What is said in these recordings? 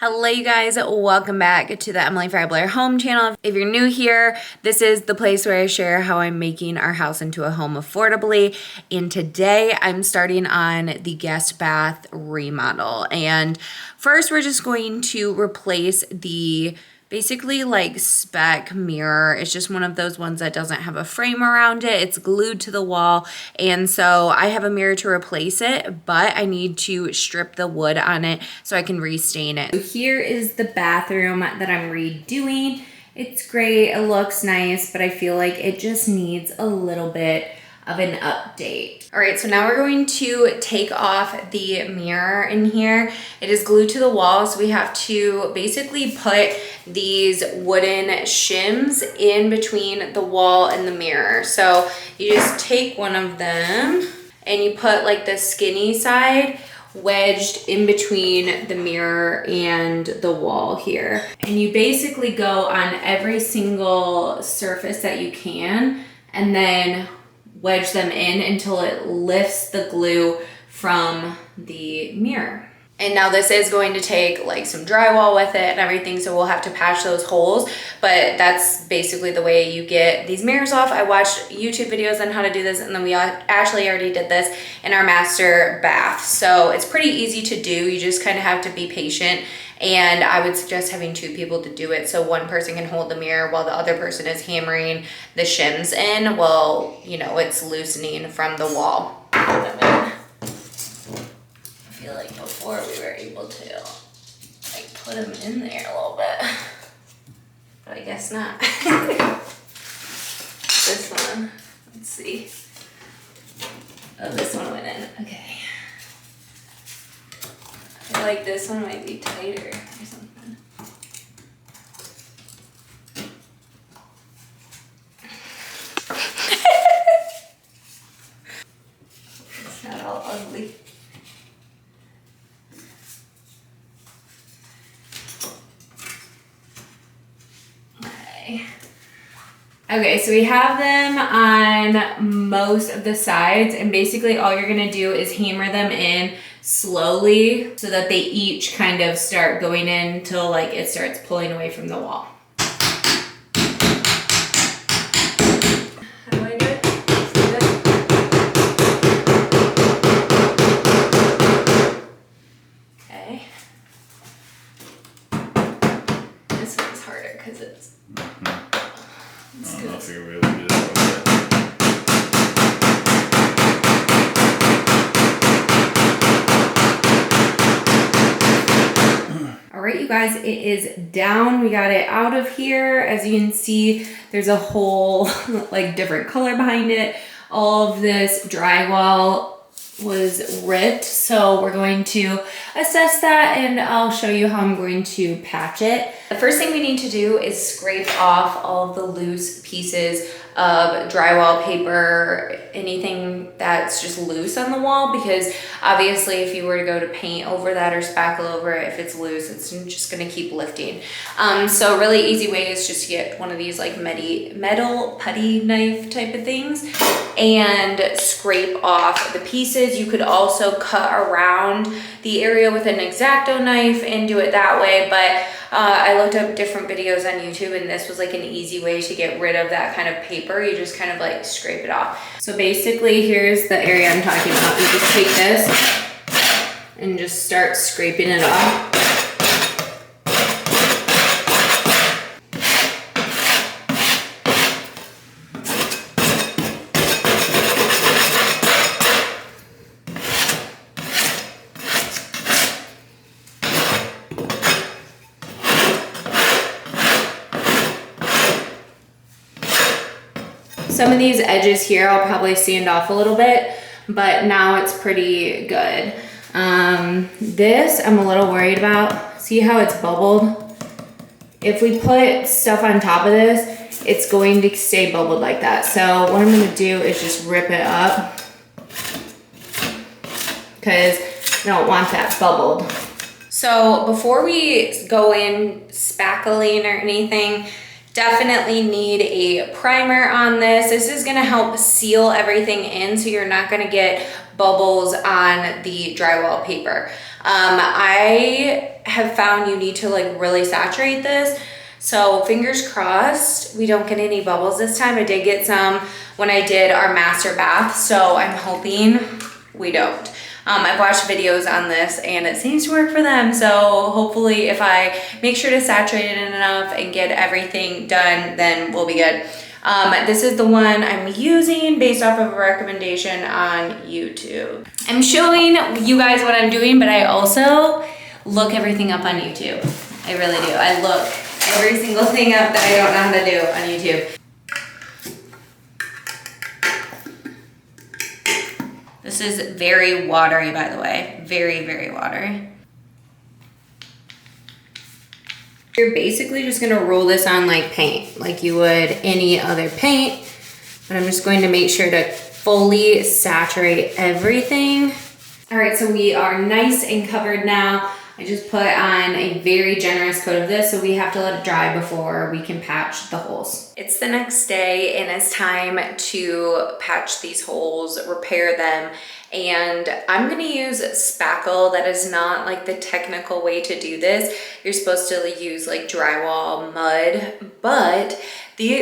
Hello you guys, welcome back to the Emily Fry Blair home channel. If you're new here, this is the place where I share how I'm making our house into a home affordably. And today I'm starting on the guest bath remodel. And first we're just going to replace the basically like spec mirror. It's just one of those ones that doesn't have a frame around it. It's glued to the wall. And so I have a mirror to replace it, but I need to strip the wood on it so I can restain it. So here is the bathroom that I'm redoing. It's great, it looks nice, but I feel like it just needs a little bit of an update. All right, so now we're going to take off the mirror in here. It is glued to the wall, so we have to basically put these wooden shims in between the wall and the mirror. So you just take one of them and you put like the skinny side wedged in between the mirror and the wall here. And you basically go on every single surface that you can and then wedge them in until it lifts the glue from the mirror. And now this is going to take like some drywall with it and everything, so we'll have to patch those holes, but that's basically the way you get these mirrors off. I watched YouTube videos on how to do this, and then we actually already did this in our master bath. So it's pretty easy to do. You just kind of have to be patient. And I would suggest having two people to do it, so one person can hold the mirror while the other person is hammering the shims in while, you know, it's loosening from the wall. I feel like before we were able to like put them in there a little bit, but I guess not. This one, let's see. Oh, this one went in, okay. I feel like this one might be tighter or something. It's not all ugly. Okay, so we have them on most of the sides, and basically all you're gonna do is hammer them in slowly so that they each kind of start going in until like it starts pulling away from the wall. How do I do it? Okay. This one's harder because it's I don't know if you're really good at it. All right, you guys, it is down. We got it out of here. As you can see, there's a whole like different color behind it. All of this drywall was ripped, so we're going to assess that and I'll show you how I'm going to patch it. The first thing we need to do is scrape off all of the loose pieces of drywall paper, anything that's just loose on the wall, because obviously if you were to go to paint over that or spackle over it, if it's loose, it's just gonna keep lifting. So a really easy way is just to get one of these like metal putty knife type of things and scrape off the pieces. You could also cut around the area with an X-Acto knife and do it that way, but I looked up different videos on YouTube and this was like an easy way to get rid of that kind of paper. You just kind of like scrape it off. So basically here's the area I'm talking about. You just take this and just start scraping it off. Some of these edges here I'll probably sand off a little bit, but now it's pretty good. This I'm a little worried about. See how it's bubbled? If we put stuff on top of this, it's going to stay bubbled like that. So what I'm gonna do is just rip it up because I don't want that bubbled. So before we go in spackling or anything, definitely need a primer on this. This is gonna help seal everything in so you're not gonna get bubbles on the drywall paper. I have found you need to like really saturate this. So fingers crossed we don't get any bubbles this time. I did get some when I did our master bath, so I'm hoping we don't. I've watched videos on this and it seems to work for them. So hopefully if I make sure to saturate it enough and get everything done, then we'll be good. This is the one I'm using based off of a recommendation on YouTube. I'm showing you guys what I'm doing, but I also look everything up on YouTube. I really do. I look every single thing up that I don't know how to do on YouTube. This is very watery, by the way. Very, very watery. You're basically just gonna roll this on like paint, like you would any other paint, but I'm just going to make sure to fully saturate everything. All right, so we are nice and covered now. I just put on a very generous coat of this, so we have to let it dry before we can patch the holes. It's the next day and it's time to patch these holes, repair them, and I'm gonna use spackle. That is not like the technical way to do this. You're supposed to use like drywall mud, but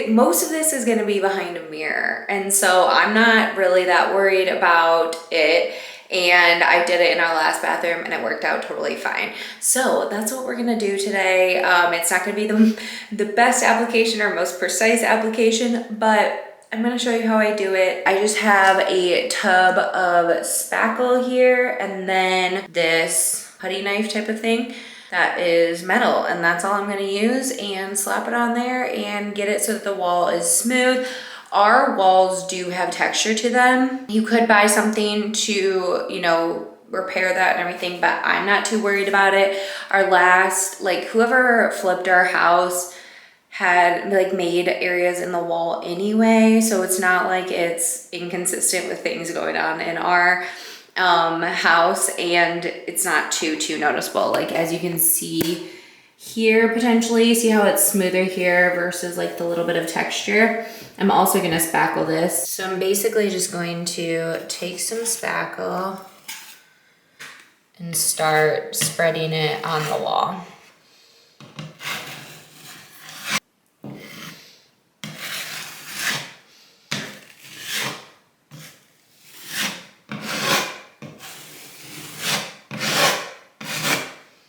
most of this is gonna be behind a mirror, and so I'm not really that worried about it. And I did it in our last bathroom and it worked out totally fine. So that's what we're gonna do today. It's not gonna be the best application or most precise application, but I'm gonna show you how I do it. I just have a tub of spackle here and then this putty knife type of thing that is metal, and that's all I'm gonna use, and slap it on there and get it so that the wall is smooth. Our walls do have texture to them. You could buy something to, you know, repair that and everything, but I'm not too worried about it. Our last, like whoever flipped our house had like made areas in the wall anyway, so it's not like it's inconsistent with things going on in our house, and it's not too noticeable. Like as you can see here, potentially see how it's smoother here versus like the little bit of texture. I'm also gonna spackle this. So I'm basically just going to take some spackle and start spreading it on the wall.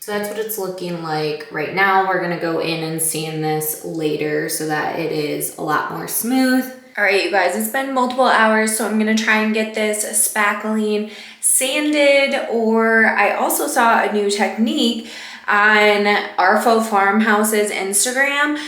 So that's what it's looking like right now. We're gonna go in and sand this later so that it is a lot more smooth. All right, you guys, it's been multiple hours, so I'm gonna try and get this spackling sanded, or I also saw a new technique on our Faux Farmhouse's Instagram.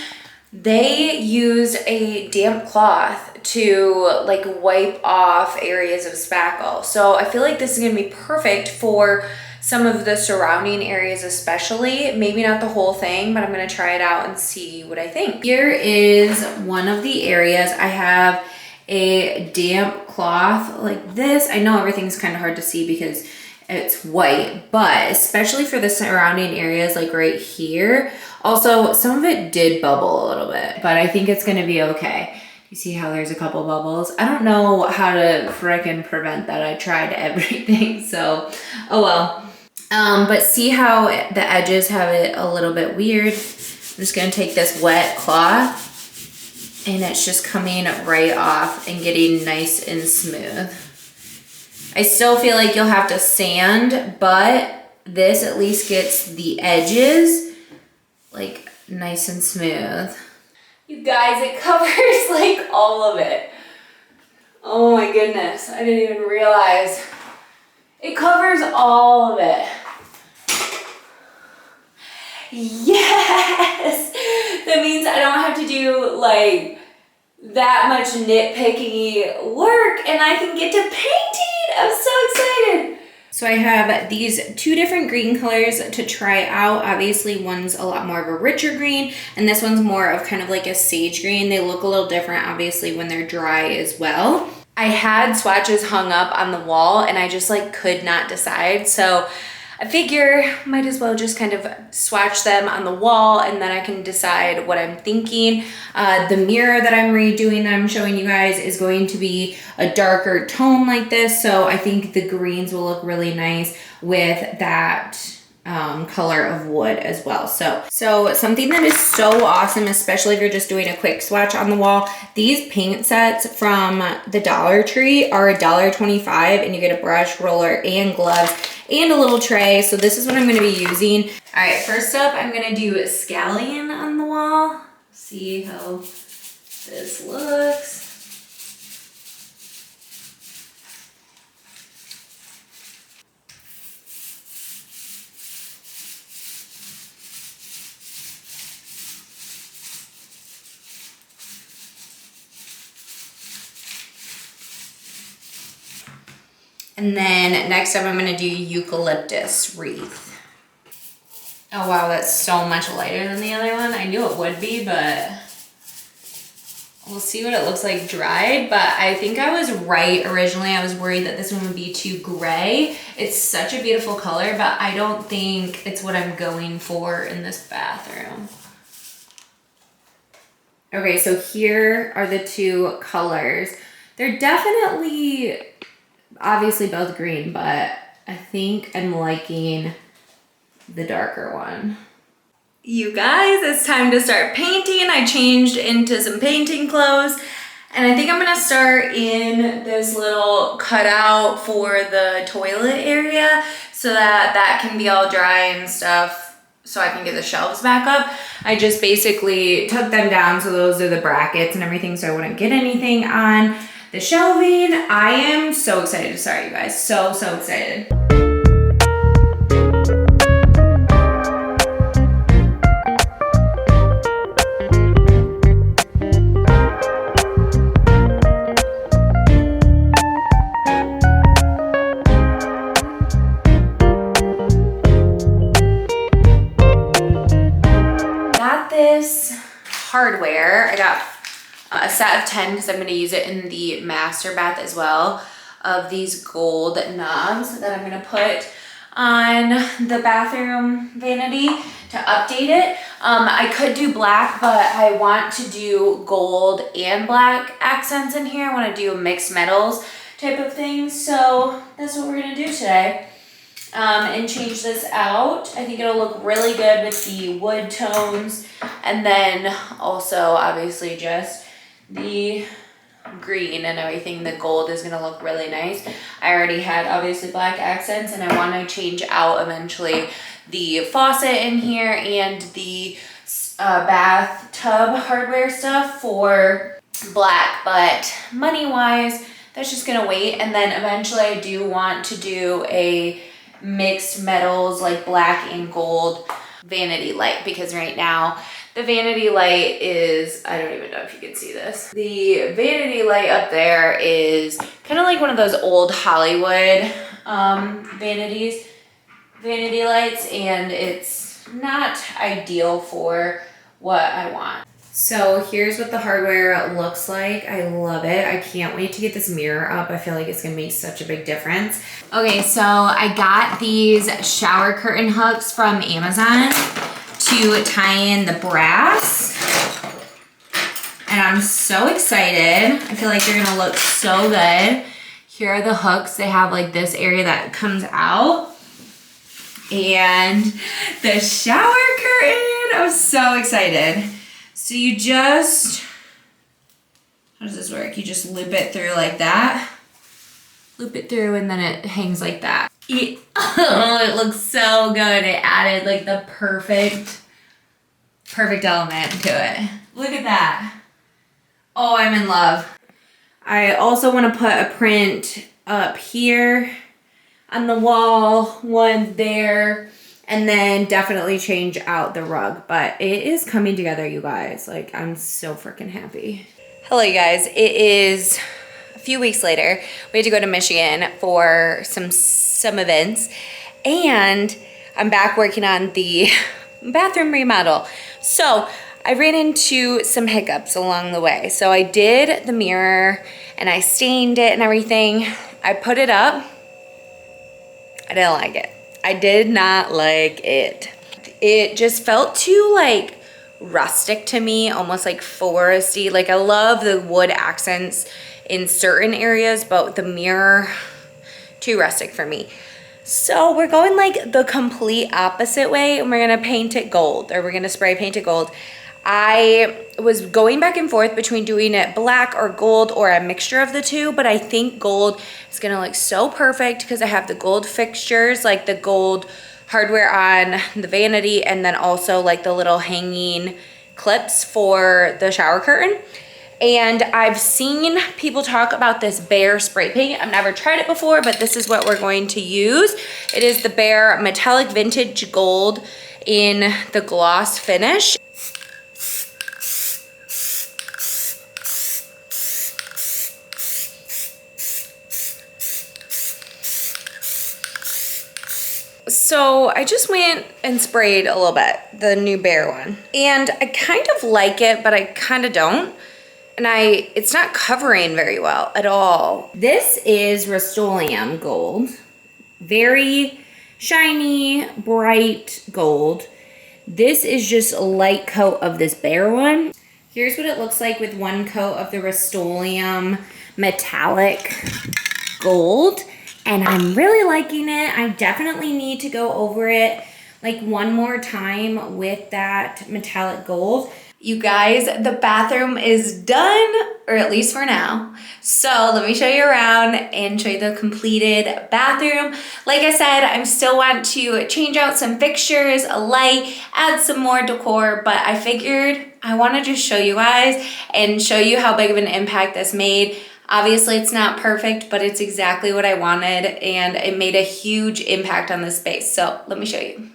They used a damp cloth to like wipe off areas of spackle. So I feel like this is gonna be perfect for some of the surrounding areas especially, maybe not the whole thing, but I'm gonna try it out and see what I think. Here is one of the areas. I have a damp cloth like this. I know everything's kind of hard to see because it's white, but especially for the surrounding areas like right here. Also, some of it did bubble a little bit, but I think it's gonna be okay. You see how there's a couple bubbles? I don't know how to frickin' prevent that. I tried everything, so oh well. But see how the edges have it a little bit weird? I'm just gonna take this wet cloth and it's just coming right off and getting nice and smooth. I still feel like you'll have to sand, but this at least gets the edges like nice and smooth. You guys, it covers like all of it. Oh my goodness, I didn't even realize. It covers all of it. Yes! That means I don't have to do like that much nitpicky work and I can get to painting. I'm so excited. So I have these two different green colors to try out. Obviously one's a lot more of a richer green and this one's more of kind of like a sage green. They look a little different obviously when they're dry as well. I had swatches hung up on the wall and I just like could not decide. So I figure might as well just kind of swatch them on the wall and then I can decide what I'm thinking. The mirror that I'm redoing that I'm showing you guys is going to be a darker tone like this. So I think the greens will look really nice with that color of wood as well. So something that is so awesome, especially if you're just doing a quick swatch on the wall, these paint sets from the Dollar Tree are $1.25 and you get a brush, roller, and gloves, and a little tray. So this is what I'm gonna be using. All right, first up, I'm gonna do scallion on the wall. See how this looks. And then next up, I'm gonna do eucalyptus wreath. Oh wow, that's so much lighter than the other one. I knew it would be, but we'll see what it looks like dried. But I think I was right originally. I was worried that this one would be too gray. It's such a beautiful color, but I don't think it's what I'm going for in this bathroom. Okay, so here are the two colors. They're definitely obviously both green, but I think I'm liking the darker one. You guys, it's time to start painting. I changed into some painting clothes and I think I'm gonna start in this little cutout for the toilet area so that can be all dry and stuff so I can get the shelves back up. I just basically took them down, so those are the brackets and everything, so I wouldn't get anything on the shelving. I am so excited to start, you guys. So excited. Got this hardware. I got a set of 10 because I'm going to use it in the master bath as well, of these gold knobs that I'm going to put on the bathroom vanity to update it. I could do black, but I want to do gold and black accents in here. I want to do mixed metals type of thing. So that's what we're going to do today. And change this out. I think it'll look really good with the wood tones, and then also obviously just the green and everything. The gold is gonna look really nice. I already had obviously black accents and I want to change out eventually the faucet in here and the bathtub hardware stuff for black, but money wise that's just gonna wait. And then eventually I do want to do a mixed metals like black and gold vanity light, because right now the vanity light is, I don't even know if you can see this. The vanity light up there is kind of like one of those old Hollywood vanity lights, and it's not ideal for what I want. So here's what the hardware looks like. I love it. I can't wait to get this mirror up. I feel like it's gonna make such a big difference. Okay, so I got these shower curtain hooks from Amazon to tie in the brass. And I'm so excited. I feel like they're gonna look so good. Here are the hooks. They have like this area that comes out. And the shower curtain, I'm so excited. So you just, how does this work? You just loop it through like that. Loop it through and then it hangs like that. It looks so good. It added like the perfect element to it. Look at that. Oh, I'm in love. I also want to put a print up here on the wall, one there, and then definitely change out the rug. But it is coming together, you guys. Like, I'm so freaking happy. Hello, you guys. It is a few weeks later. We had to go to Michigan for some events, and I'm back working on the bathroom remodel. So I ran into some hiccups along the way. So I did the mirror and I stained it and everything. I put it up. I didn't like it. I did not like it. It just felt too like rustic to me, almost like foresty. Like I love the wood accents in certain areas, but the mirror, too rustic for me. So we're going like the complete opposite way, and we're gonna paint it gold, or we're gonna spray paint it gold. I was going back and forth between doing it black or gold or a mixture of the two, but I think gold is gonna look so perfect because I have the gold fixtures, like the gold hardware on the vanity, and then also like the little hanging clips for the shower curtain. And I've seen people talk about this Behr spray paint. I've never tried it before, but this is what we're going to use. It is the Behr Metallic Vintage Gold in the gloss finish. So I just went and sprayed a little bit, the new Behr one. And I kind of like it, but I kind of don't. And it's not covering very well at all. This is Rust-Oleum gold. Very shiny, bright gold. This is just a light coat of this Behr one. Here's what it looks like with one coat of the Rust-Oleum metallic gold. And I'm really liking it. I definitely need to go over it like one more time with that metallic gold. You guys, the bathroom is done, or at least for now. So let me show you around and show you the completed bathroom. Like I said, I still want to change out some fixtures, a light, add some more decor, but I figured I want to just show you guys and show you how big of an impact this made. Obviously it's not perfect, but it's exactly what I wanted, and it made a huge impact on this space. So let me show you.